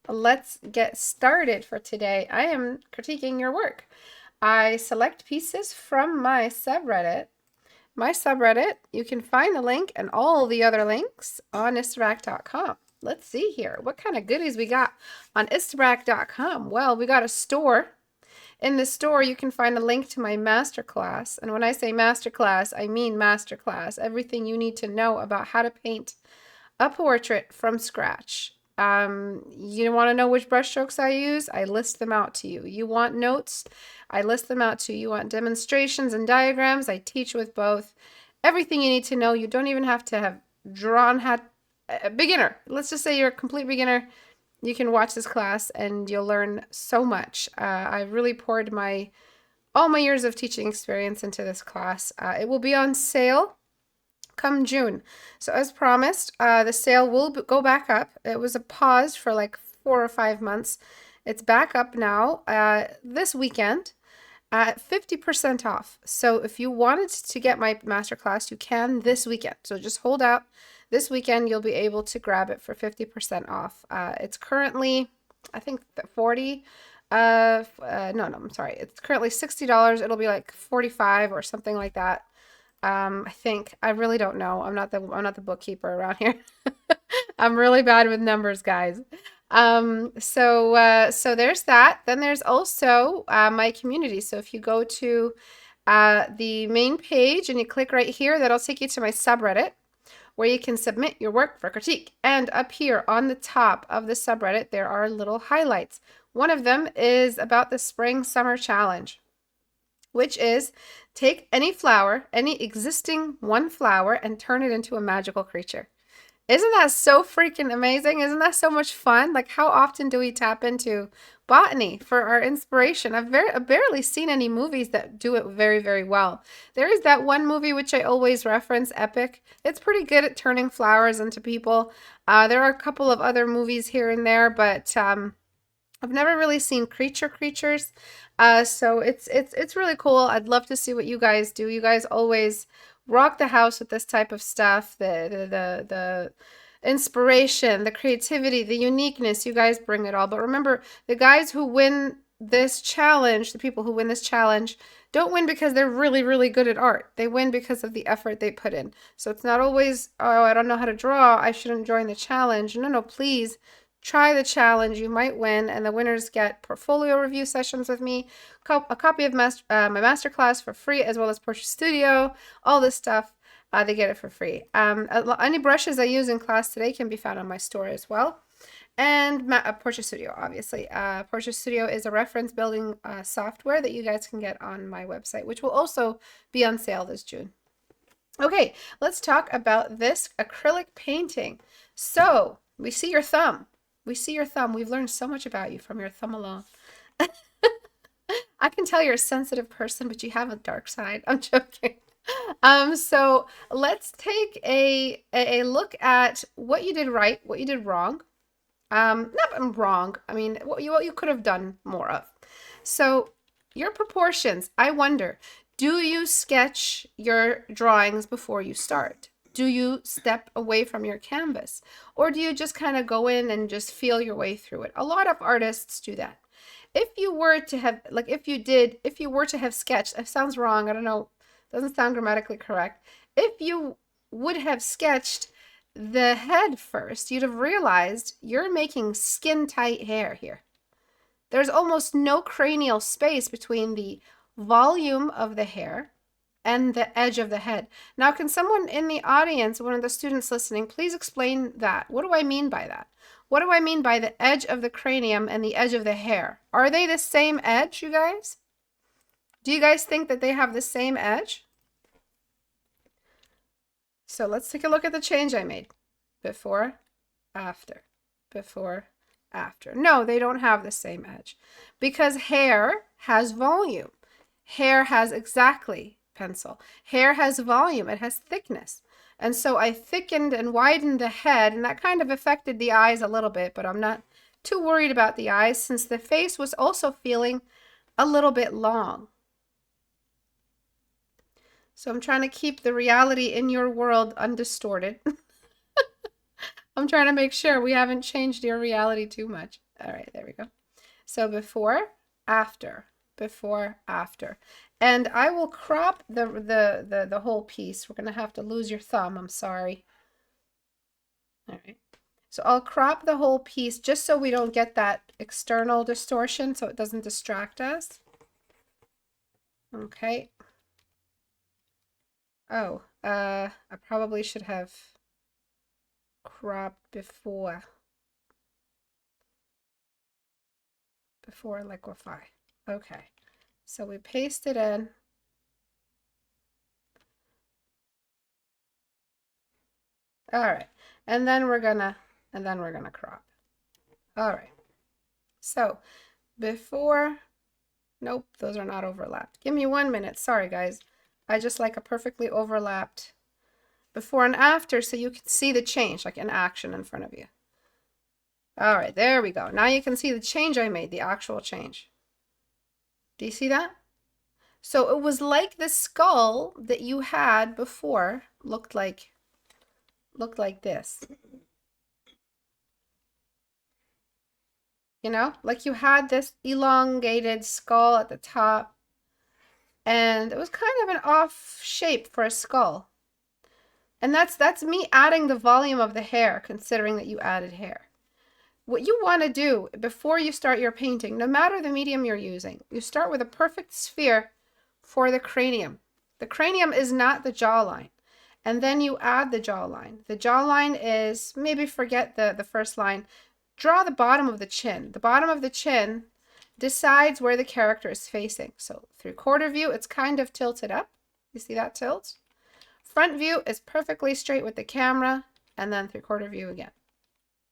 let's get started for today. I am critiquing your work. I select pieces from my subreddit. My subreddit, you can find the link and all the other links on istebrak.com. Let's see here. What kind of goodies we got on istebrak.com? Well, we got a store. In the store, you can find a link to my masterclass. And when I say masterclass, I mean masterclass. Everything you need to know about how to paint a portrait from scratch. You want to know which brushstrokes I use? I list them out to you. You want notes? I list them out to you. You want demonstrations and diagrams? I teach with both. Everything you need to know. You don't even have to have drawn a beginner. Let's just say you're a complete beginner. You can watch this class and you'll learn so much. I really poured all my years of teaching experience into this class. It will be on sale come June. So as promised, the sale will go back up. It was a pause for like 4 or 5 months. It's back up now this weekend at 50% off. So if you wanted to get my masterclass, you can this weekend. So just hold out. This weekend, you'll be able to grab it for 50% off. It's currently, I think, 40. No, I'm sorry. It's currently $60. It'll be like 45 or something like that. I think. I really don't know. I'm not the bookkeeper around here. I'm really bad with numbers, guys. So there's that. Then there's also my community. So if you go to the main page and you click right here, that'll take you to my subreddit where you can submit your work for critique. And up here on the top of the subreddit, there are little highlights. One of them is about the Spring Summer Challenge, which is take any flower, any existing one flower, and turn it into a magical creature. Isn't that so freaking amazing? Isn't that so much fun? Like, how often do we tap into botany for our inspiration? I've barely seen any movies that do it very, very well. There is that one movie which I always reference, Epic. It's pretty good at turning flowers into people. There are a couple of other movies here and there, but I've never really seen creatures. So it's really cool. I'd love to see what you guys do. You guys always rock the house with this type of stuff. The inspiration, the creativity, the uniqueness. You guys bring it all. But remember, the guys who win this challenge, the people who win this challenge, don't win because they're really, really good at art. They win because of the effort they put in. So it's not always, oh, I don't know how to draw, I shouldn't join the challenge. No, please. Try the challenge. You might win, and the winners get portfolio review sessions with me, a copy of my masterclass for free, as well as Portrait Studio, all this stuff. They get it for free. Any brushes I use in class today can be found on my store as well. And Portrait Studio, obviously. Portrait Studio is a reference building software that you guys can get on my website, which will also be on sale this June. Okay, let's talk about this acrylic painting. So, we see your thumb. We see your thumb. We've learned so much about you from your thumb alone. I can tell you're a sensitive person, but you have a dark side. I'm joking. So let's take a look at what you did right, what you did wrong. Not wrong. I mean, what you could have done more of. So your proportions. I wonder, do you sketch your drawings before you start? Do you step away from your canvas? Or do you just kind of go in and just feel your way through it? A lot of artists do that. If you were to have, if you were to have sketched, it sounds wrong, I don't know, doesn't sound grammatically correct. If you would have sketched the head first, you'd have realized you're making skin-tight hair here. There's almost no cranial space between the volume of the hair and the edge of the head. Now, can someone in the audience, one of the students listening, please explain that? What do I mean by that? What do I mean by the edge of the cranium and the edge of the hair? Are they the same edge, you guys? Do you guys think that they have the same edge? So let's take a look at the change I made. Before, after, before, after. No, they don't have the same edge because hair has volume. Hair has exactly pencil. Hair has volume. It has thickness. And so I thickened and widened the head, and that kind of affected the eyes a little bit, but I'm not too worried about the eyes since the face was also feeling a little bit long. So I'm trying to keep the reality in your world undistorted. I'm trying to make sure we haven't changed your reality too much. All right, there we go. So before, after, before, after. And I will crop the whole piece. We're going to have to lose your thumb. I'm sorry. All right. So I'll crop the whole piece just so we don't get that external distortion, so it doesn't distract us. Okay. Oh, I probably should have cropped before liquefy. Okay. So we paste it in. All right. And then we're gonna crop. All right. So before, nope, those are not overlapped. Give me 1 minute. Sorry, guys. I just like a perfectly overlapped before and after so you can see the change, like in action in front of you. All right, there we go. Now you can see the change I made, the actual change. Do you see that? So it was like the skull that you had before looked like this. You know, like you had this elongated skull at the top, and it was kind of an off shape for a skull. And that's me adding the volume of the hair, considering that you added hair. What you want to do before you start your painting, no matter the medium you're using, you start with a perfect sphere for the cranium. The cranium is not the jawline. And then you add the jawline. The jawline is, maybe forget the first line, draw the bottom of the chin. The bottom of the chin decides where the character is facing. So 3/4 view, it's kind of tilted up. You see that tilt? Front view is perfectly straight with the camera, and then 3/4 view again.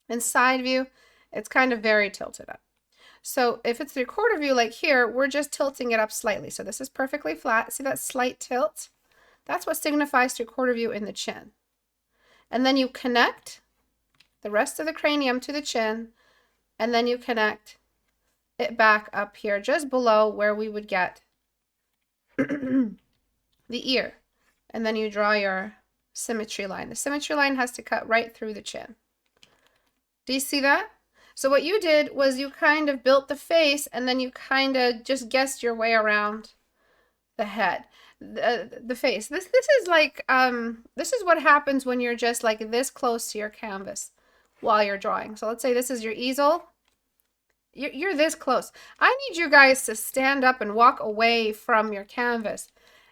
And side view, it's kind of very tilted up. So if it's 3/4 view like here, we're just tilting it up slightly. So this is perfectly flat. See that slight tilt? That's what signifies 3/4 view in the chin. And then you connect the rest of the cranium to the chin, and then you connect it back up here just below where we would get the ear. And then you draw your symmetry line. The symmetry line has to cut right through the chin. Do you see that? So what you did was you kind of built the face, and then you kind of just guessed your way around the head. The face. This is like this is what happens when you're just like this close to your canvas while you're drawing. So let's say this is your easel. You're this close. I need you guys to stand up and walk away from your canvas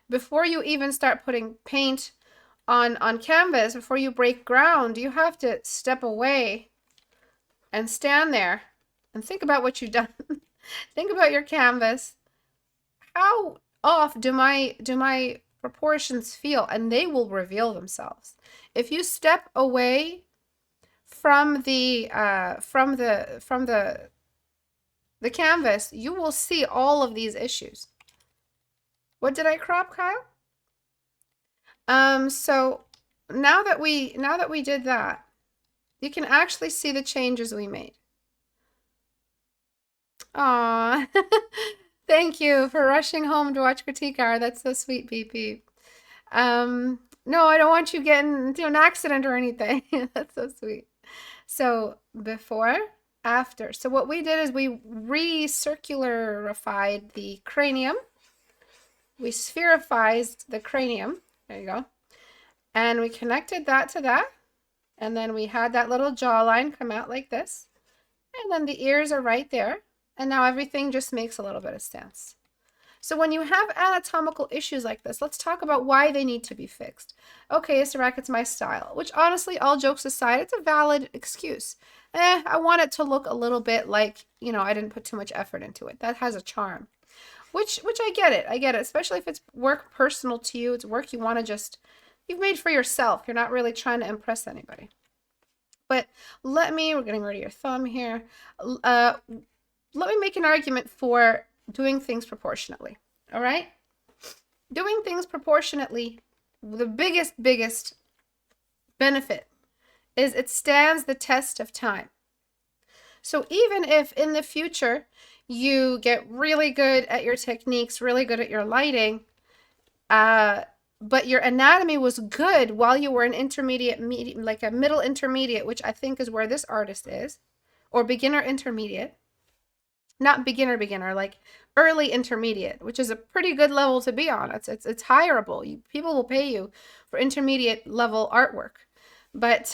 before you even start putting paint on canvas. Before you break ground, you have to step away and stand there and think about what you've done. Think about your canvas. How off do my proportions feel? And they will reveal themselves. If you step away from the canvas, you will see all of these issues. What did I crop, Kyle? So now that we did that, you can actually see the changes we made. Aw, thank you for rushing home to watch Critique Hour. That's so sweet, BP. No, I don't want you getting into an accident or anything. That's so sweet. So before, after. So what we did is we recircularified the cranium. We spherifized the cranium. There you go. And we connected that to that. And then we had that little jawline come out like this. And then the ears are right there. And now everything just makes a little bit of sense. So when you have anatomical issues like this, let's talk about why they need to be fixed. Okay, Istebrak, it's my style, which honestly, all jokes aside, it's a valid excuse. I want it to look a little bit like, you know, I didn't put too much effort into it. That has a charm, which I get it. I get it, especially if it's work personal to you. It's work you want to just, you've made for yourself. You're not really trying to impress anybody. But we're getting rid of your thumb here. Let me make an argument for doing things proportionately. All right? Doing things proportionately, the biggest benefit is it stands the test of time. So even if in the future you get really good at your techniques, really good at your lighting, but your anatomy was good while you were an intermediate, like a middle intermediate, which I think is where this artist is, or beginner intermediate, not beginner, like early intermediate, which is a pretty good level to be on. It's hireable. People will pay you for intermediate level artwork. But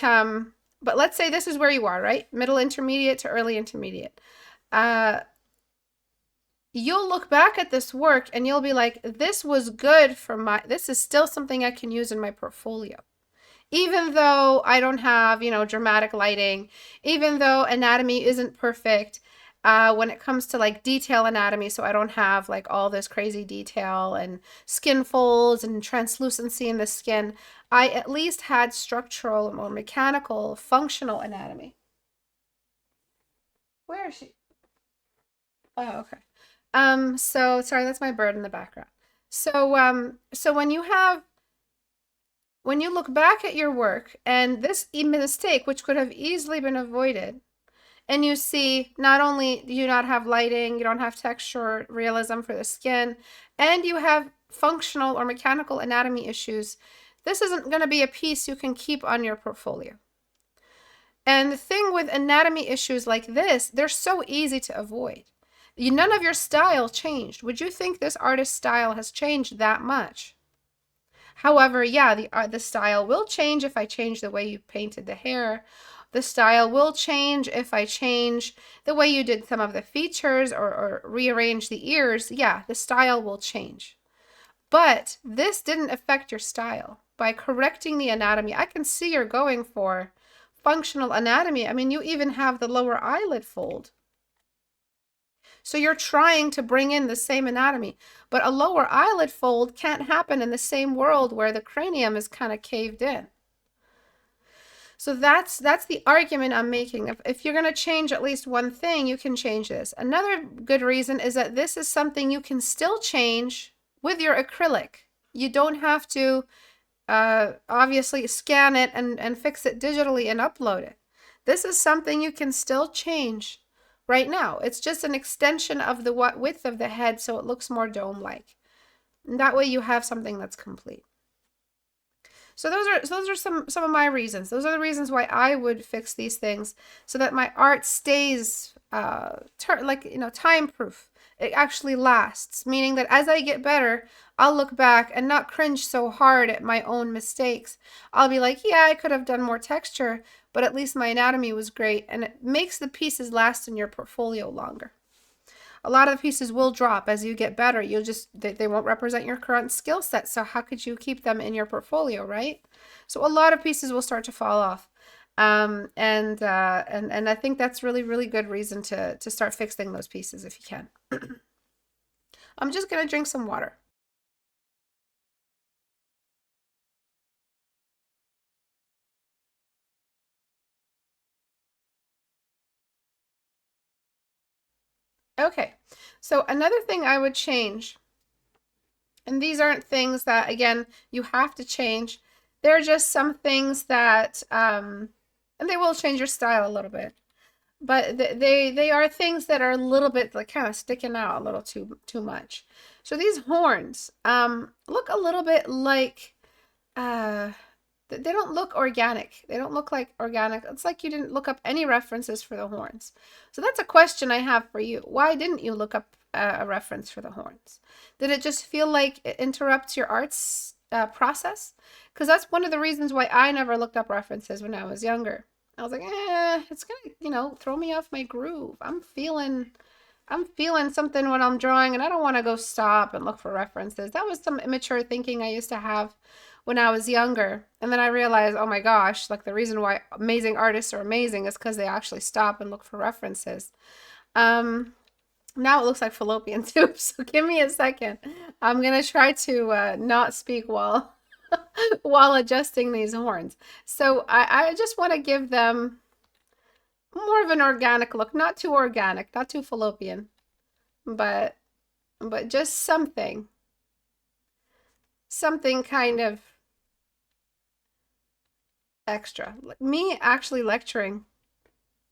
let's say this is where you are, right? Middle intermediate to early intermediate. You'll look back at this work and you'll be like, this was good for this is still something I can use in my portfolio. Even though I don't have, dramatic lighting, even though anatomy isn't perfect, when it comes to like detail anatomy, so I don't have like all this crazy detail and skin folds and translucency in the skin, I at least had structural or mechanical, functional anatomy. Where is she? Oh, okay. So sorry, that's my bird in the background. So when you look back at your work and this mistake, which could have easily been avoided, and you see not only do you not have lighting, you don't have texture, realism for the skin, and you have functional or mechanical anatomy issues, this isn't going to be a piece you can keep on your portfolio. And the thing with anatomy issues like this, they're so easy to avoid. None of your style changed. Would you think this artist's style has changed that much? However, yeah, the style will change if I change the way you painted the hair. The style will change if I change the way you did some of the features or rearrange the ears. Yeah, the style will change. But this didn't affect your style. By correcting the anatomy, I can see you're going for functional anatomy. I mean, you even have the lower eyelid fold. So you're trying to bring in the same anatomy, but a lower eyelid fold can't happen in the same world where the cranium is kind of caved in. So that's the argument I'm making. If you're going to change at least one thing, you can change this. Another good reason is that this is something you can still change with your acrylic. You don't have to obviously scan it and fix it digitally and upload it. This is something you can still change right now. It's just an extension of the width of the head so it looks more dome-like. And that way you have something that's complete. So those are some of my reasons. Those are the reasons why I would fix these things so that my art stays time-proof. It actually lasts, meaning that as I get better, I'll look back and not cringe so hard at my own mistakes. I'll be like, yeah, I could have done more texture, but at least my anatomy was great, and it makes the pieces last in your portfolio longer. A lot of the pieces will drop as you get better. They won't represent your current skill set, so how could you keep them in your portfolio, right? So a lot of pieces will start to fall off. And I think that's really, really good reason to start fixing those pieces if you can. I'm just going to drink some water. Okay, so another thing I would change, and these aren't things that, again, you have to change. They're just some things that, and they will change your style a little bit. But they are things that are a little bit like kind of sticking out a little too much. So these horns look a little bit like they don't look organic. They don't look like organic. It's like you didn't look up any references for the horns. So that's a question I have for you. Why didn't you look up a reference for the horns? Did it just feel like it interrupts your art's process? Because that's one of the reasons why I never looked up references when I was younger. I was like, it's gonna, throw me off my groove. I'm feeling something when I'm drawing, and I don't want to go stop and look for references. That was some immature thinking I used to have when I was younger. And then I realized, oh my gosh, like the reason why amazing artists are amazing is because they actually stop and look for references. Now it looks like fallopian tube, so give me a second. I'm gonna try to not speak while while adjusting these horns. So I just want to give them more of an organic look, not too organic, not too fallopian, but just something kind of extra. Me actually lecturing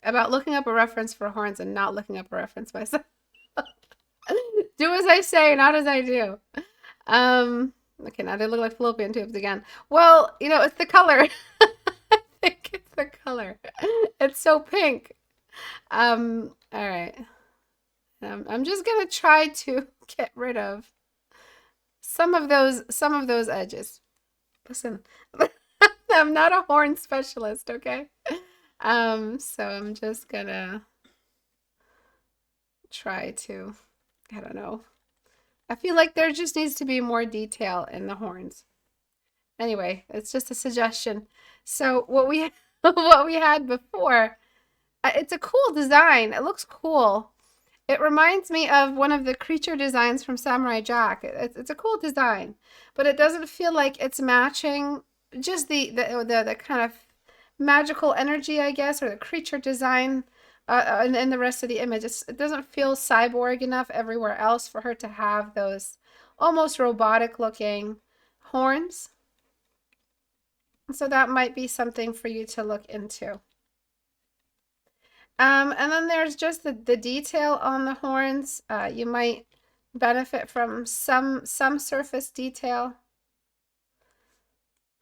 about looking up a reference for horns and not looking up a reference myself. Do as I say, not as I do. Okay, now they look like fallopian tubes again. Well, it's the color. I think it's the color. It's so pink. All right. I'm just gonna try to get rid of some of those edges. Listen, I'm not a horn specialist, okay? So I'm just gonna try to, I don't know. I feel like there just needs to be more detail in the horns. Anyway, it's just a suggestion. So what we what we had before, it's a cool design. It looks cool. It reminds me of one of the creature designs from Samurai Jack. It's a cool design, but it doesn't feel like it's matching just the kind of magical energy, I guess, or the creature design in the rest of the image. It doesn't feel cyborg enough everywhere else for her to have those almost robotic looking horns. So that might be something for you to look into. And then there's just the detail on the horns. You might benefit from some surface detail.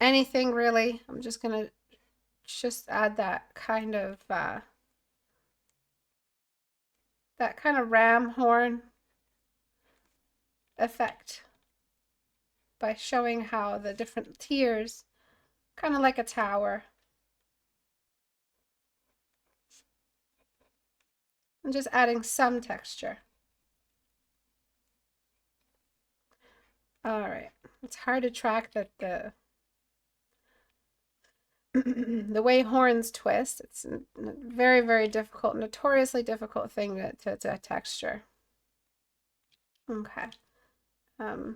Anything really. I'm just gonna add that kind of ram horn effect by showing how the different tiers, kind of like a tower. I'm just adding some texture. All right, it's hard to track the the way horns twist. It's a very, very difficult, notoriously difficult thing to texture. Okay. All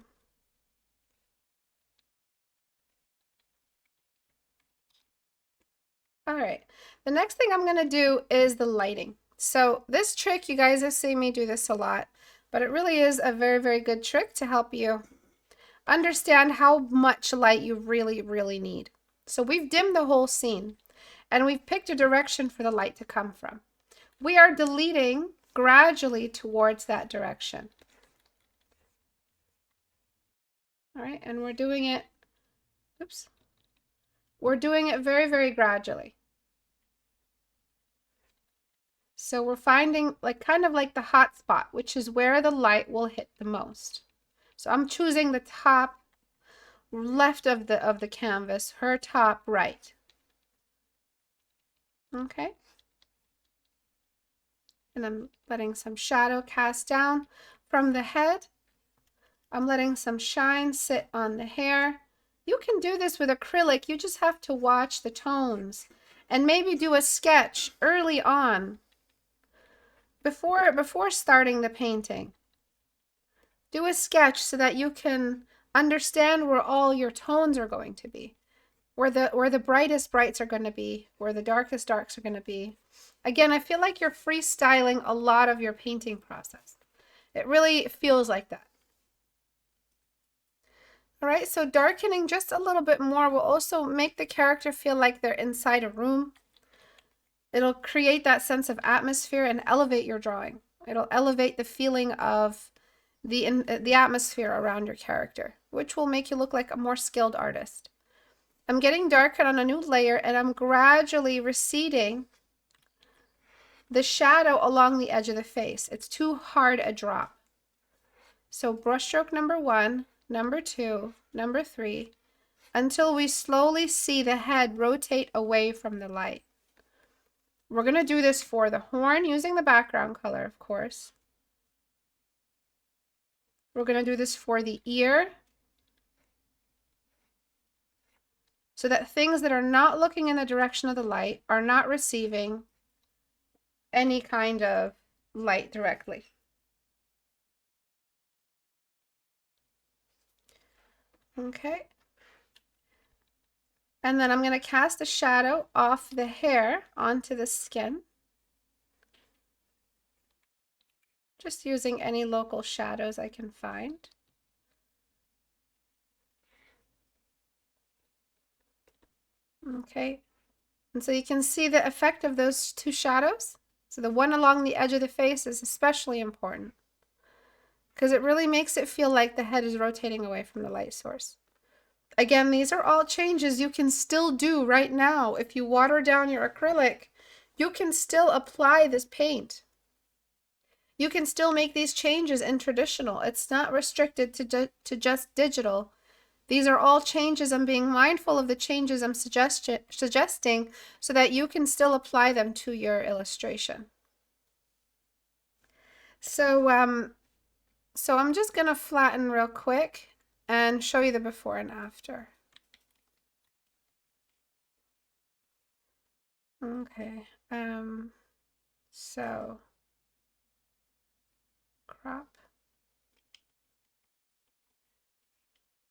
right. The next thing I'm going to do is the lighting. So this trick, you guys have seen me do this a lot, but it really is a very, very good trick to help you understand how much light you really, really need. So we've dimmed the whole scene and we've picked a direction for the light to come from. We are deleting gradually towards that direction. All right, and we're doing it, oops, we're doing it very, very gradually. So we're finding kind of like the hot spot, which is where the light will hit the most. So I'm choosing the top left of the canvas, her top right. Okay. And I'm letting some shadow cast down from the head. I'm letting some shine sit on the hair. You can do this with acrylic. You just have to watch the tones and maybe do a sketch early on before starting the painting. Do a sketch so that you can understand where all your tones are going to be, where the brightest brights are going to be, where the darkest darks are going to be. Again, I feel like you're freestyling a lot of your painting process. It really feels like that. All right, so darkening just a little bit more will also make the character feel like they're inside a room. It'll create that sense of atmosphere and elevate your drawing. It'll elevate the feeling of the atmosphere around your character, which will make you look like a more skilled artist. I'm getting darker on a new layer and I'm gradually receding the shadow along the edge of the face. It's too hard a drop. So brushstroke number 1, number 2, number 3, until we slowly see the head rotate away from the light. We're going to do this for the horn using the background color, of course. We're going to do this for the ear, so that things that are not looking in the direction of the light are not receiving any kind of light directly. Okay. And then I'm going to cast a shadow off the hair onto the skin. Just using any local shadows I can find. Okay. And so you can see the effect of those two shadows. So the one along the edge of the face is especially important because it really makes it feel like the head is rotating away from the light source. Again, these are all changes you can still do right now. If you water down your acrylic, You can still apply this paint. You can still make these changes in traditional. It's not restricted to just digital. These are all changes. I'm being mindful of the changes I'm suggesting so that you can still apply them to your illustration. So I'm just going to flatten real quick and show you the before and after. Okay, so crop.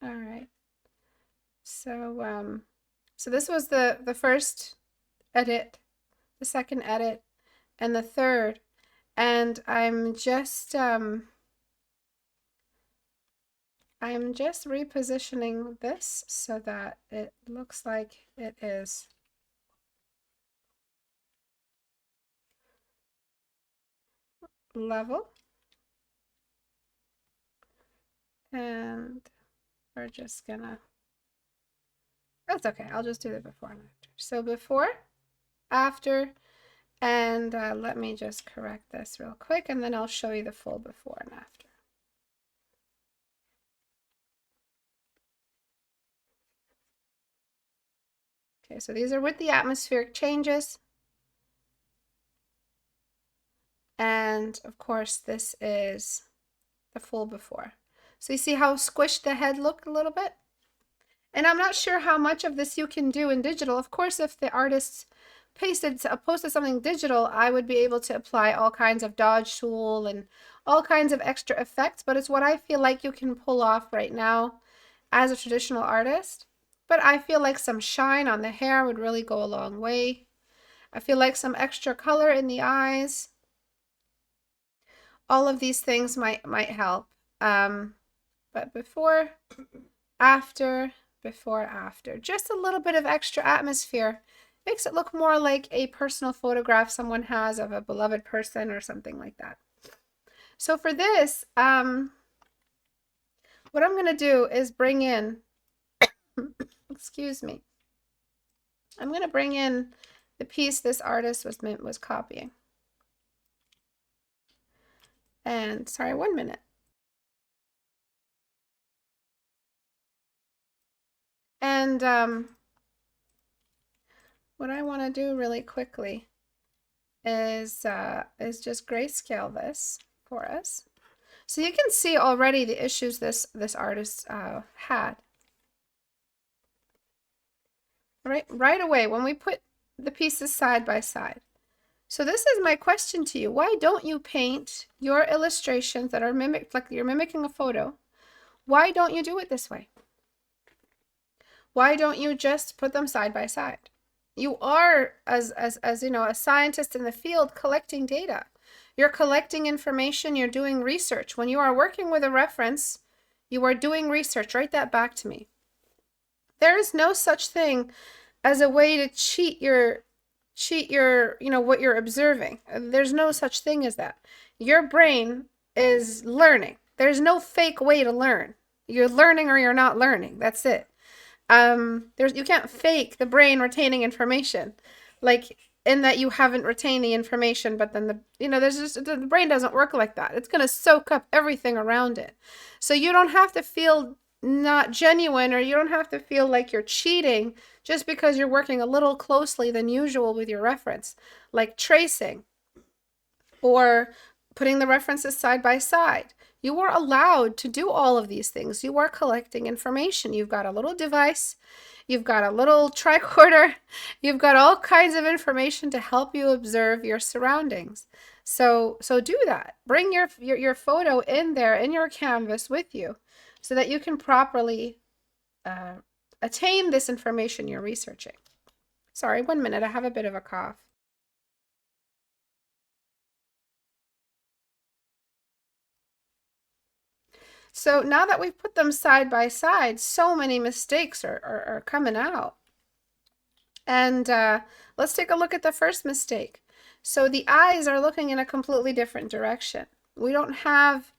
All right. So so this was the first edit, the second edit, and the third, and I'm just repositioning this so that it looks like it is level. And we're just gonna, that's okay, I'll just do the before and after. So before, after, and let me just correct this real quick, and then I'll show you the full before and after. Okay, so these are with the atmospheric changes. And of course, this is the full before. So you see how squished the head looked a little bit? And I'm not sure how much of this you can do in digital. Of course, if the artist posted something digital, I would be able to apply all kinds of dodge tool and all kinds of extra effects, but it's what I feel like you can pull off right now as a traditional artist. But I feel like some shine on the hair would really go a long way. I feel like some extra color in the eyes. All of these things might help. But before, after, before, after. Just a little bit of extra atmosphere. Makes it look more like a personal photograph someone has of a beloved person or something like that. So for this, what I'm going to do is bring in, excuse me, I'm going to bring in the piece this artist was copying. And sorry, 1 minute. And what I want to do really quickly is just grayscale this for us. So you can see already the issues this artist had. Right away when we put the pieces side by side. So this is my question to you. Why don't you paint your illustrations that are like you're mimicking a photo? Why don't you do it this way? Why don't you just put them side by side? You are, as you know, a scientist in the field collecting data. You're collecting information, you're doing research. When you are working with a reference, you are doing research. Write that back to me. There is no such thing as a way to cheat your, you know, what you're observing. There's no such thing as that. Your brain is learning. There's no fake way to learn. You're learning or you're not learning. That's it. You can't fake the brain retaining information, like in that you haven't retained the information, but then the brain doesn't work like that. It's going to soak up everything around it. So you don't have to feel not genuine, or you don't have to feel like you're cheating just because you're working a little closely than usual with your reference, like tracing or putting the references side by side. You are allowed to do all of these things. You are collecting information. You've got a little device, you've got a little tricorder, you've got all kinds of information to help you observe your surroundings. So do that. Bring your photo in there in your canvas with you so that you can properly attain this information you're researching. Sorry, 1 minute, I have a bit of a cough. So now that we've put them side by side, so many mistakes are coming out. And let's take a look at the first mistake. So the eyes are looking in a completely different direction. We don't have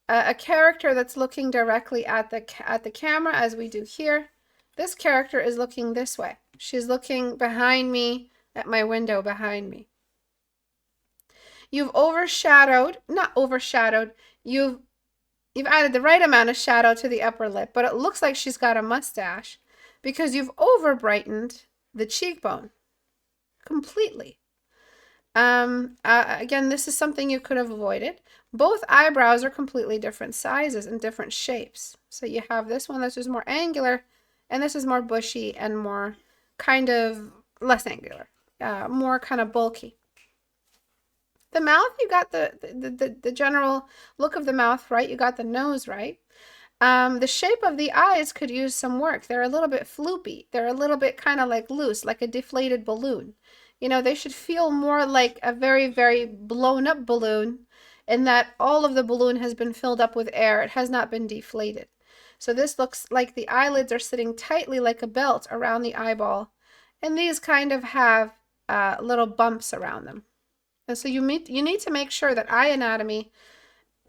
a character that's looking directly at the camera as we do here. This character is looking this way. She's looking behind me at my window behind me. You've overshadowed, not overshadowed, you've added the right amount of shadow to the upper lip, but it looks like she's got a mustache because you've over brightened the cheekbone completely. Again, this is something you could have avoided. Both eyebrows are completely different sizes and different shapes. So you have this one that's just more angular, and this is more bushy and more kind of less angular, more kind of bulky. The mouth, you got the general look of the mouth right. You got the nose right. The shape of the eyes could use some work. They're a little bit floopy. They're a little bit kind of like loose, like a deflated balloon. You know, they should feel more like a very, very blown up balloon in that all of the balloon has been filled up with air. It has not been deflated. So this looks like the eyelids are sitting tightly like a belt around the eyeball. And these kind of have little bumps around them. And so you need to make sure that eye anatomy,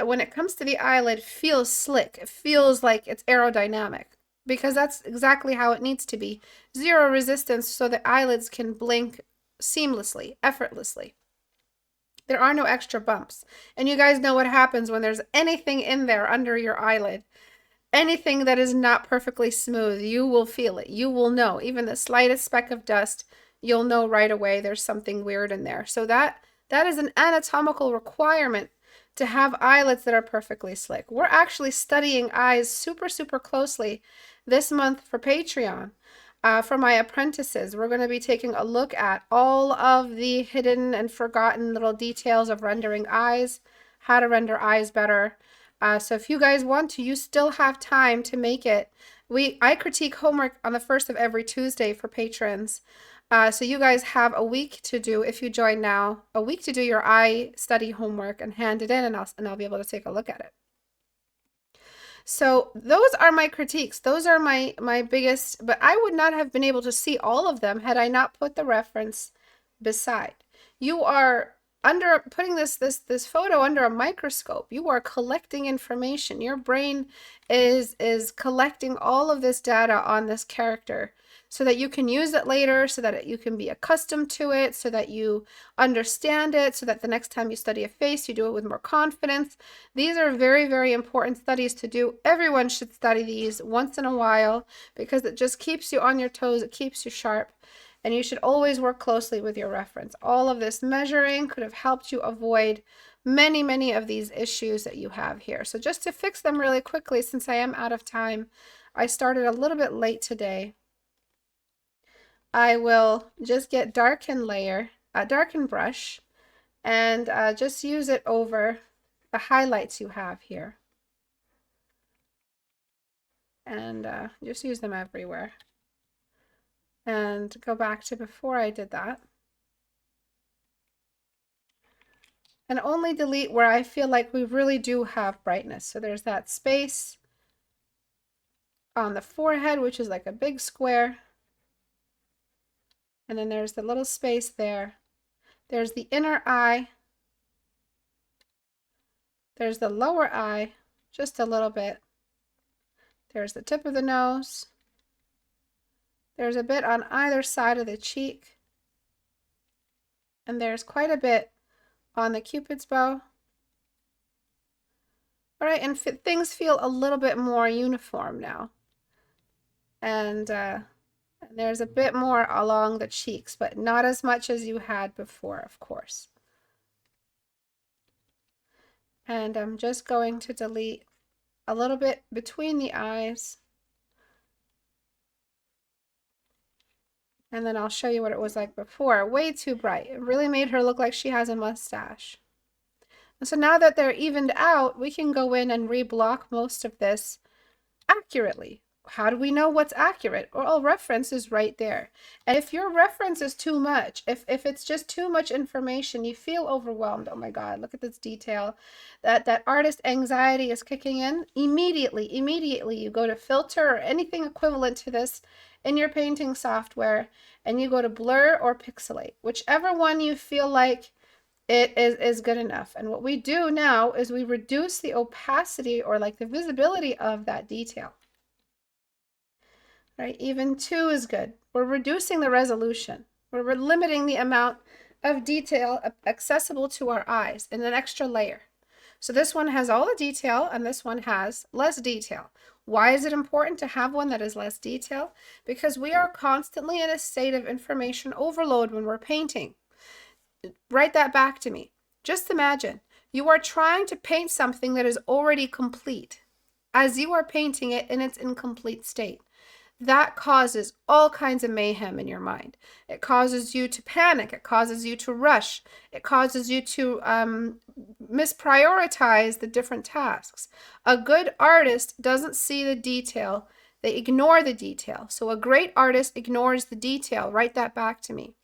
when it comes to the eyelid, feels slick. It feels like it's aerodynamic because that's exactly how it needs to be. Zero resistance so the eyelids can blink seamlessly, effortlessly. There are no extra bumps. And you guys know what happens when there's anything in there under your eyelid. Anything that is not perfectly smooth, you will feel it. You will know. Even the slightest speck of dust, you'll know right away there's something weird in there. So that is an anatomical requirement to have eyelids that are perfectly slick. We're actually studying eyes super, super closely this month for Patreon. For my apprentices, we're going to be taking a look at all of the hidden and forgotten little details of rendering eyes, how to render eyes better. So if you guys want to, you still have time to make it. I critique homework on the first of every Tuesday for patrons. So you guys have a week to do, if you join now, a week to do your eye study homework and hand it in, and I'll be able to take a look at it. So those are my critiques. Those are my biggest, but I would not have been able to see all of them had I not put the reference beside. You are putting this photo under a microscope. You are collecting information. Your brain is collecting all of this data on this character so that you can use it later, so that you can be accustomed to it, so that you understand it, so that the next time you study a face, you do it with more confidence. These are very, very important studies to do. Everyone should study these once in a while because it just keeps you on your toes. It keeps you sharp. And you should always work closely with your reference. All of this measuring could have helped you avoid many, many of these issues that you have here. So just to fix them really quickly, since I am out of time, I started a little bit late today. I will just get darken brush, and just use it over the highlights you have here. And just use them everywhere. And go back to before I did that. And only delete where I feel like we really do have brightness. So there's that space on the forehead, which is like a big square. And then there's the little space there. There's the inner eye. There's the lower eye, just a little bit. There's the tip of the nose. There's a bit on either side of the cheek. And there's quite a bit on the Cupid's bow. All right, and things feel a little bit more uniform now. And there's a bit more along the cheeks, but not as much as you had before, of course. And I'm just going to delete a little bit between the eyes. And then I'll show you what it was like before. Way too bright. It really made her look like she has a mustache. And so now that they're evened out, we can go in and reblock most of this accurately. How do we know what's accurate? Well, reference is right there. And if your reference is too much, if it's just too much information, you feel overwhelmed. Oh my God, look at this detail. That artist anxiety is kicking in. Immediately you go to filter or anything equivalent to this in your painting software, and you go to blur or pixelate, whichever one you feel like it is good enough. And what we do now is we reduce the opacity or like the visibility of that detail. Right, even 2 is good. We're reducing the resolution. We're limiting the amount of detail accessible to our eyes in an extra layer. So this one has all the detail and this one has less detail. Why is it important to have one that is less detail? Because we are constantly in a state of information overload when we're painting. Write that back to me. Just imagine you are trying to paint something that is already complete as you are painting it in its incomplete state. That causes all kinds of mayhem in your mind. It causes you to panic. It causes you to rush. It causes you to misprioritize the different tasks. A good artist doesn't see the detail. They ignore the detail. So a great artist ignores the detail. Write that back to me.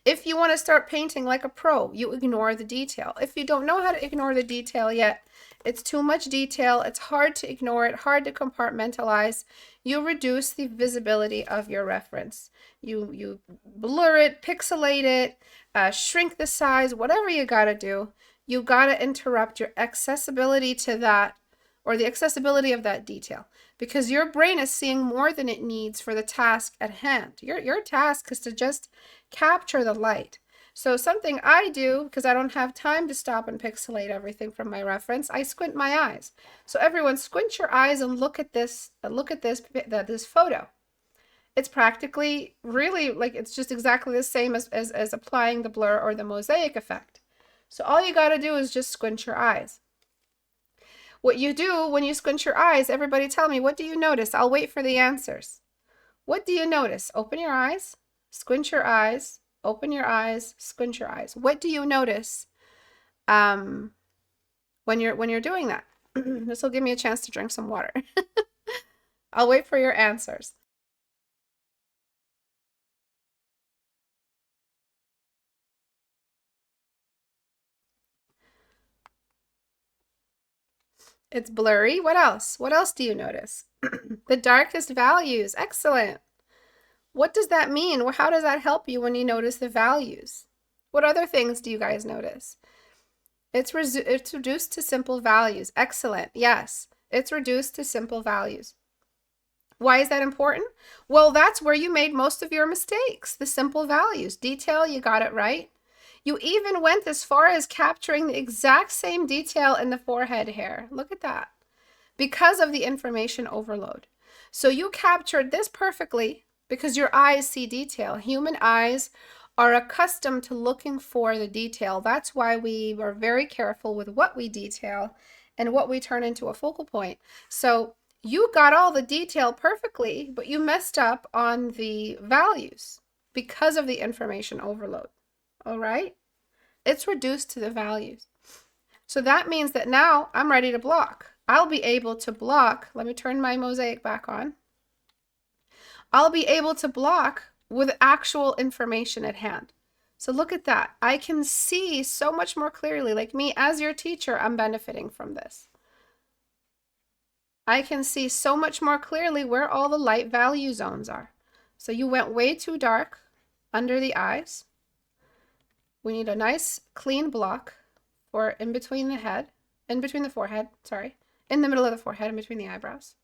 If you want to start painting like a pro, you ignore the detail. If you don't know how to ignore the detail yet, it's too much detail, it's hard to ignore it, hard to compartmentalize, you reduce the visibility of your reference. You blur it, pixelate it, shrink the size, whatever you gotta do, you gotta interrupt your accessibility to that, or the accessibility of that detail, because your brain is seeing more than it needs for the task at hand. Your task is to just capture the light. So something I do, because I don't have time to stop and pixelate everything from my reference, I squint my eyes. So everyone squint your eyes and look at this photo. It's practically really like it's just exactly the same as applying the blur or the mosaic effect. So all you got to do is just squint your eyes. What you do when you squint your eyes, everybody tell me, what do you notice? I'll wait for the answers. What do you notice? Open your eyes, squint your eyes, open your eyes, squint your eyes. What do you notice when you're doing that? This will give me a chance to drink some water. I'll wait for your answers. It's blurry. What else? What else do you notice? The darkest values. Excellent. What does that mean? How does that help you when you notice the values? What other things do you guys notice? It's reduced to simple values. Excellent. Yes, it's reduced to simple values. Why is that important? Well, that's where you made most of your mistakes. The simple values. Detail, you got it right. You even went as far as capturing the exact same detail in the forehead hair. Look at that. Because of the information overload. So you captured this perfectly because your eyes see detail. Human eyes are accustomed to looking for the detail. That's why we are very careful with what we detail and what we turn into a focal point. So you got all the detail perfectly, but you messed up on the values because of the information overload. All right? It's reduced to the values. So that means that now I'm ready to block. I'll be able to block. Let me turn my mosaic back on. I'll be able to block with actual information at hand. So look at that. I can see so much more clearly. Like me as your teacher, I'm benefiting from this. I can see so much more clearly where all the light value zones are. So you went way too dark under the eyes. We need a nice clean block for in between the head, in between the forehead, sorry, in the middle of the forehead, in between the eyebrows.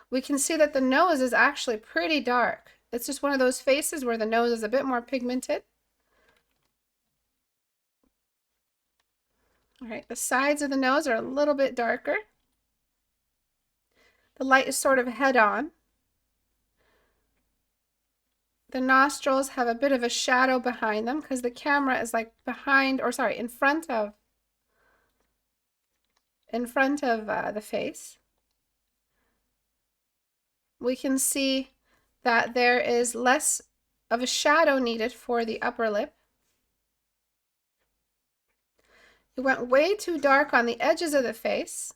We can see that the nose is actually pretty dark. It's just one of those faces where the nose is a bit more pigmented. All right, the sides of the nose are a little bit darker. The light is sort of head on. The nostrils have a bit of a shadow behind them because the camera is like behind, or sorry, in front of the face. We can see that there is less of a shadow needed for the upper lip. You went way too dark on the edges of the face.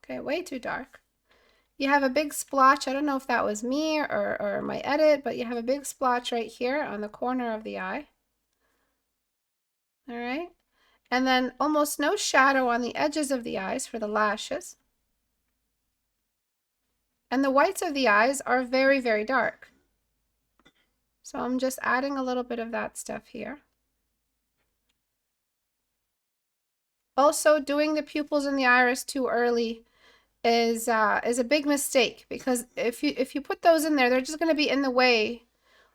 Okay, way too dark. You have a big splotch. I don't know if that was me or my edit, but you have a big splotch right here on the corner of the eye. All right. And then almost no shadow on the edges of the eyes for the lashes. And the whites of the eyes are very, very dark. So I'm just adding a little bit of that stuff here. Also, doing the pupils in the iris too early is a big mistake, because if you put those in there, they're just going to be in the way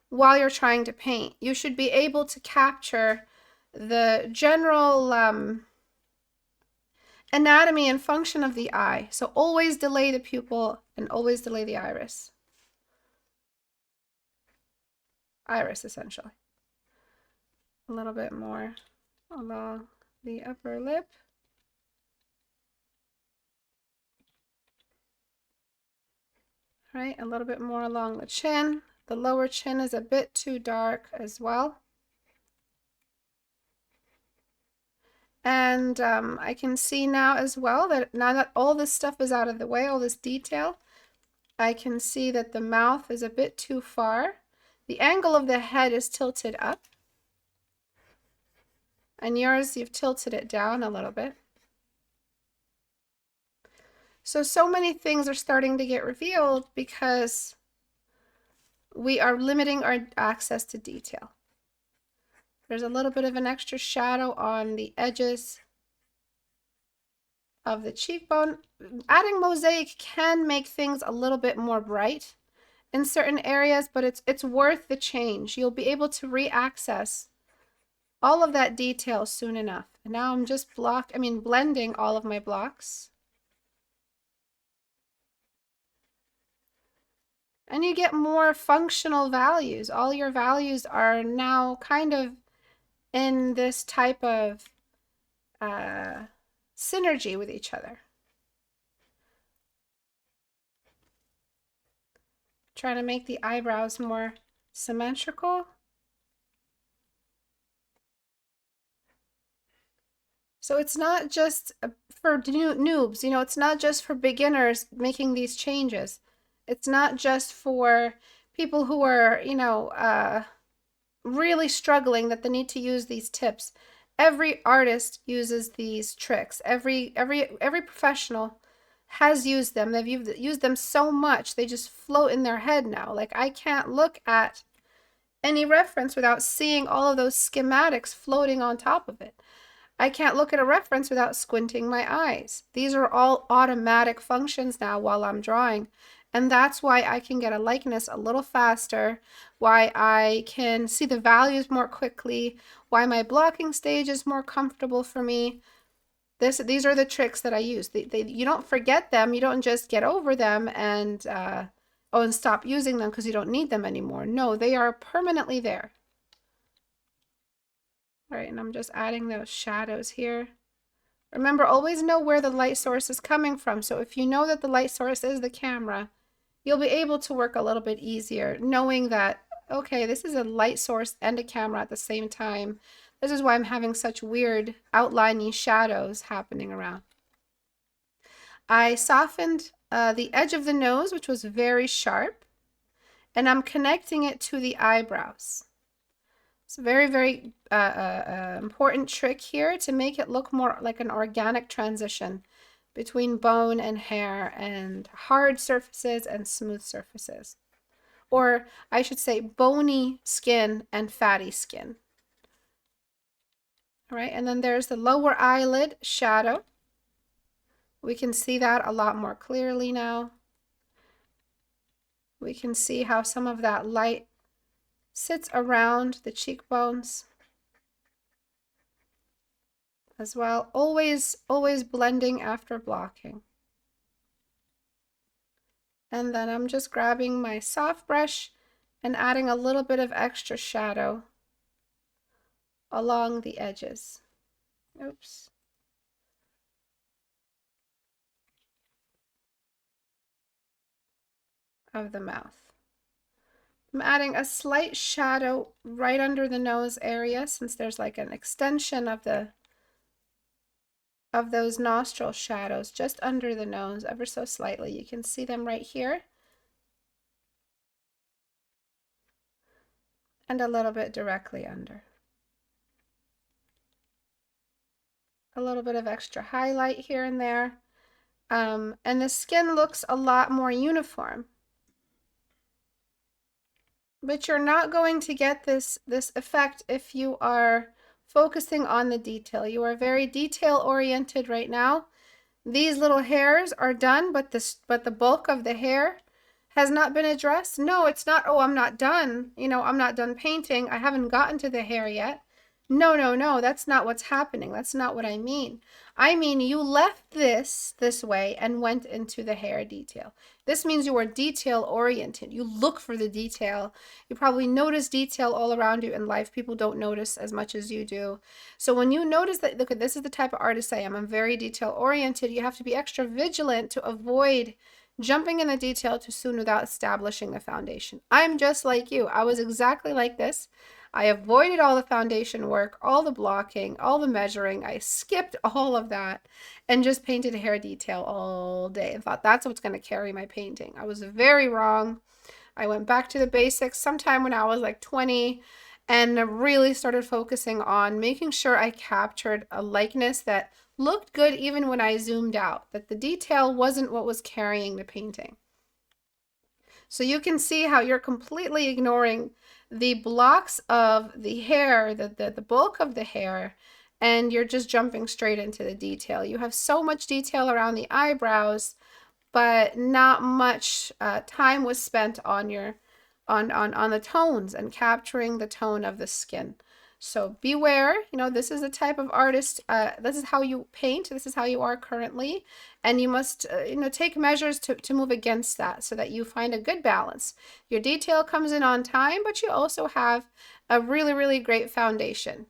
while you're trying to paint. You should be able to capture the general anatomy and function of the eye. So always delay the pupil and always delay the iris. Iris, essentially. A little bit more along the upper lip. Right, a little bit more along the chin. The lower chin is a bit too dark as well. And I can see now as well that now that all this stuff is out of the way, all this detail, I can see that the mouth is a bit too far. The angle of the head is tilted up. And yours, you've tilted it down a little bit. So many things are starting to get revealed because we are limiting our access to detail. There's a little bit of an extra shadow on the edges of the cheekbone. Adding mosaic can make things a little bit more bright in certain areas, but it's worth the change. You'll be able to re-access all of that detail soon enough. And now I'm just blending all of my blocks. And you get more functional values. All your values are now kind of in this type of synergy with each other. Trying to make the eyebrows more symmetrical. So it's not just for noobs, you know, it's not just for beginners making these changes. It's not just for people who are, you know, really struggling that they need to use these tips. Every artist uses these tricks. Every professional has used them. They've used them so much they just float in their head now. Like, I can't look at any reference without seeing all of those schematics floating on top of it. I can't look at a reference without squinting my eyes. These are all automatic functions now while I'm drawing. And that's why I can get a likeness a little faster, why I can see the values more quickly, why my blocking stage is more comfortable for me. These are the tricks that I use. You don't forget them. You don't just get over them and stop using them because you don't need them anymore. No, they are permanently there. All right, and I'm just adding those shadows here. Remember, always know where the light source is coming from. So if you know that the light source is the camera, you'll be able to work a little bit easier, knowing that, okay, this is a light source and a camera at the same time. This is why I'm having such weird outlining shadows happening around. I softened the edge of the nose, which was very sharp, and I'm connecting it to the eyebrows. It's a very, very important trick here to make it look more like an organic transition between bone and hair and hard surfaces and smooth surfaces. Or I should say bony skin and fatty skin. All right, and then there's the lower eyelid shadow. We can see that a lot more clearly now. We can see how some of that light sits around the cheekbones as well. Always blending after blocking. And then I'm just grabbing my soft brush and adding a little bit of extra shadow along the edges. Oops. Of the mouth. I'm adding a slight shadow right under the nose area, since there's like an extension of those nostril shadows just under the nose, ever so slightly. You can see them right here. And a little bit directly under. A little bit of extra highlight here and there. And the skin looks a lot more uniform. But you're not going to get this effect if you are focusing on the detail. You are very detail oriented right now. These little hairs are done, but the bulk of the hair has not been addressed. No, it's not, oh, I'm not done. You know, I'm not done painting. I haven't gotten to the hair yet. No, no, no, that's not what's happening. That's not what I mean. I mean, you left this way and went into the hair detail. This means you are detail oriented. You look for the detail. You probably notice detail all around you in life. People don't notice as much as you do. So when you notice that, look, this is the type of artist I am. I'm very detail oriented. You have to be extra vigilant to avoid jumping in the detail too soon without establishing the foundation. I'm just like you. I was exactly like this. I avoided all the foundation work, all the blocking, all the measuring. I skipped all of that and just painted hair detail all day and thought that's what's going to carry my painting. I was very wrong. I went back to the basics sometime when I was like 20 and really started focusing on making sure I captured a likeness that looked good even when I zoomed out, that the detail wasn't what was carrying the painting. So you can see how you're completely ignoring the blocks of the hair, the bulk of the hair, and you're just jumping straight into the detail. You have so much detail around the eyebrows, but not much time was spent on your on the tones and capturing the tone of the skin. So beware, you know, this is a type of artist, this is how you paint, this is how you are currently, and you must, you know, take measures to move against that so that you find a good balance. Your detail comes in on time, but you also have a really, really great foundation.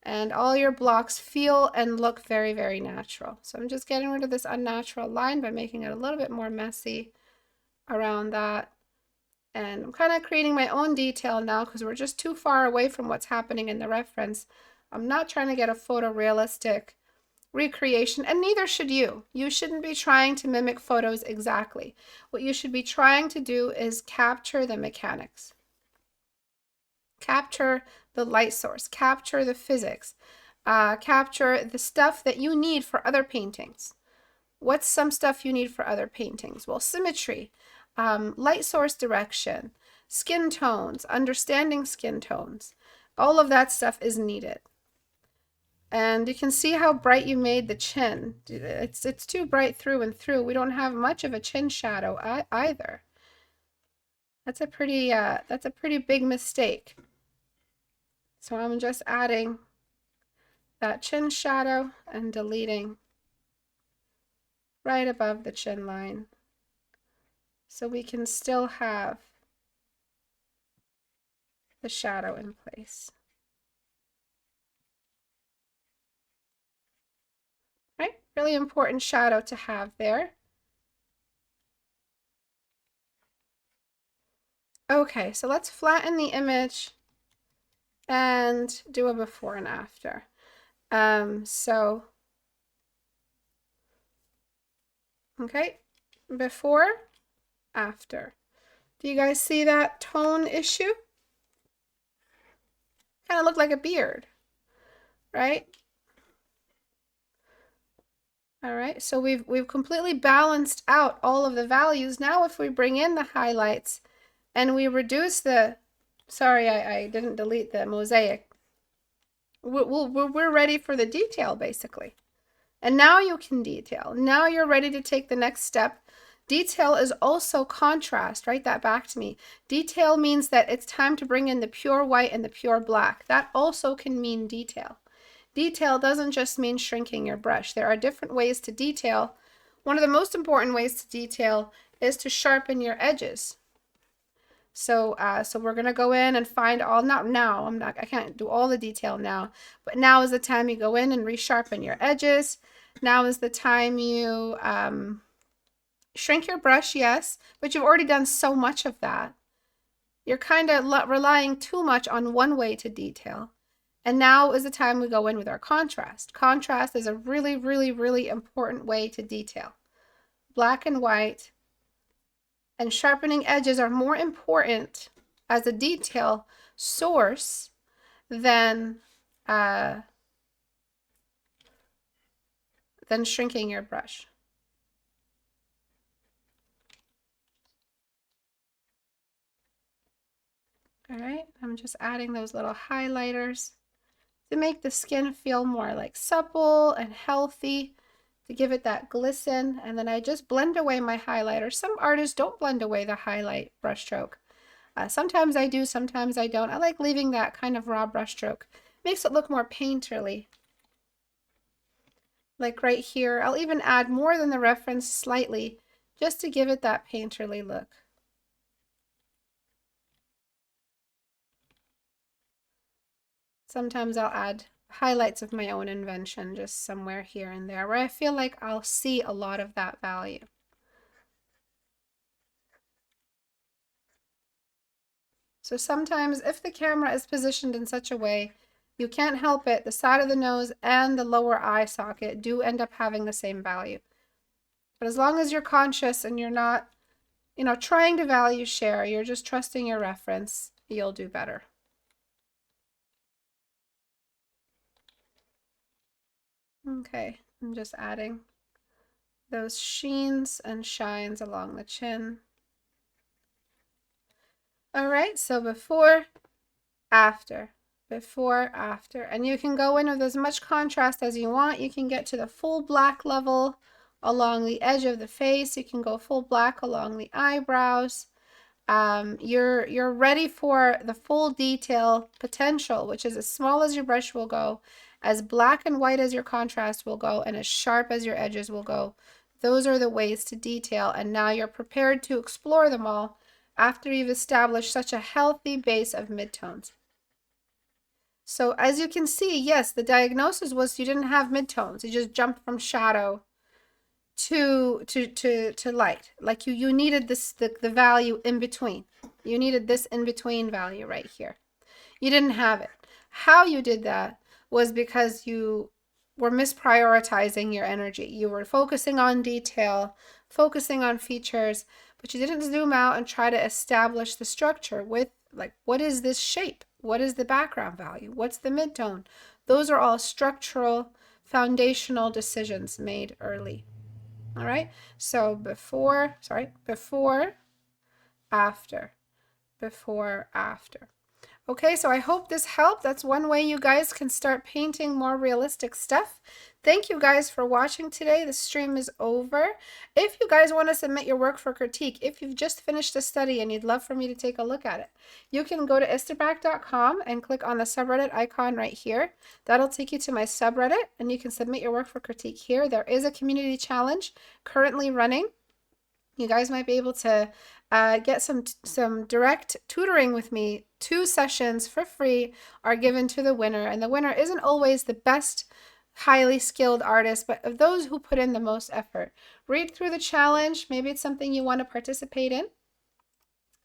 And all your blocks feel and look very, very natural. So I'm just getting rid of this unnatural line by making it a little bit more messy around that. And I'm kind of creating my own detail now because we're just too far away from what's happening in the reference. I'm not trying to get a photorealistic recreation, and neither should you. You shouldn't be trying to mimic photos exactly. What you should be trying to do is capture the mechanics. Capture the light source, capture the physics, capture the stuff that you need for other paintings. What's some stuff you need for other paintings? Well, symmetry, light source direction, skin tones, understanding skin tones. All of that stuff is needed. And you can see how bright you made the chin. It's too bright through and through. We don't have much of a chin shadow either. That's a pretty big mistake. So I'm just adding that chin shadow and deleting right above the chin line so we can still have the shadow in place. Right? Really important shadow to have there. Okay, so let's flatten the image and do a before and after. Okay, before, after. Do you guys see that tone issue? Kind of look like a beard, right? All right, so we've completely balanced out all of the values. Now if we bring in the highlights and we reduce the, sorry, I didn't delete the mosaic. We're ready for the detail basically. And now you can detail. Now you're ready to take the next step. Detail is also contrast. Write that back to me. Detail means that it's time to bring in the pure white and the pure black. That also can mean detail. Detail doesn't just mean shrinking your brush. There are different ways to detail. One of the most important ways to detail is to sharpen your edges. So we're gonna go in and find all, not now, I can't do all the detail now, but now is the time you go in and resharpen your edges. Now is the time you shrink your brush, yes, but you've already done so much of that. You're kind of relying too much on one way to detail. And now is the time we go in with our contrast. Contrast is a really, really, really important way to detail. Black and white and sharpening edges are more important as a detail source than shrinking your brush. All right, I'm just adding those little highlighters to make the skin feel more like supple and healthy. to give it that glisten. And then I just blend away my highlighter. Some artists don't blend away the highlight brushstroke. Sometimes I do, sometimes I don't. I like leaving that kind of raw brushstroke. Makes it look more painterly. Like right here, I'll even add more than the reference slightly, just to give it that painterly look. Sometimes I'll add highlights of my own invention just somewhere here and there where I feel like I'll see a lot of that value. So sometimes if the camera is positioned in such a way, you can't help it, the side of the nose and the lower eye socket do end up having the same value. But as long as you're conscious and you're not, trying to value share, you're just trusting your reference, you'll do better. Okay, I'm just adding those sheens and shines along the chin. All right, so before, after, before, after. And you can go in with as much contrast as you want. You can get to the full black level along the edge of the face. You can go full black along the eyebrows. You're ready for the full detail potential, which is as small as your brush will go, as black and white as your contrast will go, and as sharp as your edges will go. Those are the ways to detail, and now you're prepared to explore them all after you've established such a healthy base of midtones. So as you can see, yes, the diagnosis was you didn't have midtones. You just jumped from shadow to light. Like you needed the value in between. You needed this in between value right here. You didn't have it. How you did that was because you were misprioritizing your energy. You were focusing on detail, focusing on features, but you didn't zoom out and try to establish the structure with, like, what is this shape? What is the background value? What's the midtone? Those are all structural, foundational decisions made early. All right, so before, after, before, after. Okay, so I hope this helped. That's one way you guys can start painting more realistic stuff. Thank you guys for watching today. The stream is over. If you guys want to submit your work for critique, if you've just finished a study and you'd love for me to take a look at it, you can go to istebrak.com and click on the subreddit icon right here. That'll take you to my subreddit and you can submit your work for critique here. There is a community challenge currently running. You guys might be able to get some direct tutoring with me. 2 sessions for free are given to the winner, and the winner isn't always the best highly skilled artist, but of those who put in the most effort. Read through the challenge. Maybe it's something you want to participate in.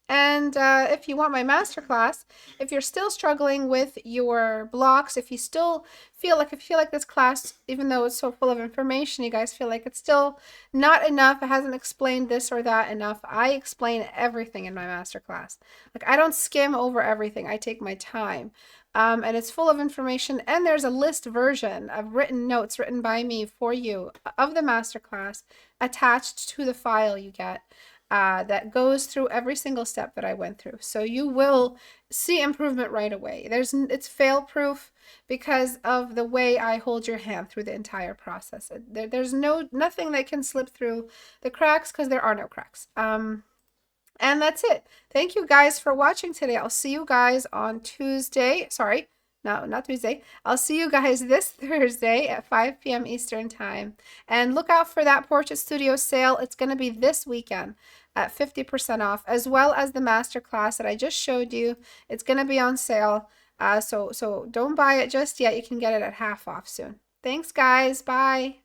And if you want my masterclass, if you're still struggling with your blocks, if you still feel like this class, even though it's so full of information, you guys feel like it's still not enough, it hasn't explained this or that enough, I explain everything in my masterclass. Like, I don't skim over everything. I take my time. And it's full of information, and there's a list version of written notes written by me for you of the masterclass attached to the file you get. That goes through every single step that I went through. So you will see improvement right away. It's fail-proof because of the way I hold your hand through the entire process. There's nothing that can slip through the cracks because there are no cracks. And that's it. Thank you guys for watching today. I'll see you guys on Tuesday. Sorry, no, not Tuesday. I'll see you guys this Thursday at 5 p.m. Eastern Time. And look out for that Portrait Studio sale. It's going to be this weekend at 50% off, as well as the masterclass that I just showed you. It's going to be on sale. So don't buy it just yet. You can get it at half off soon. Thanks, guys. Bye.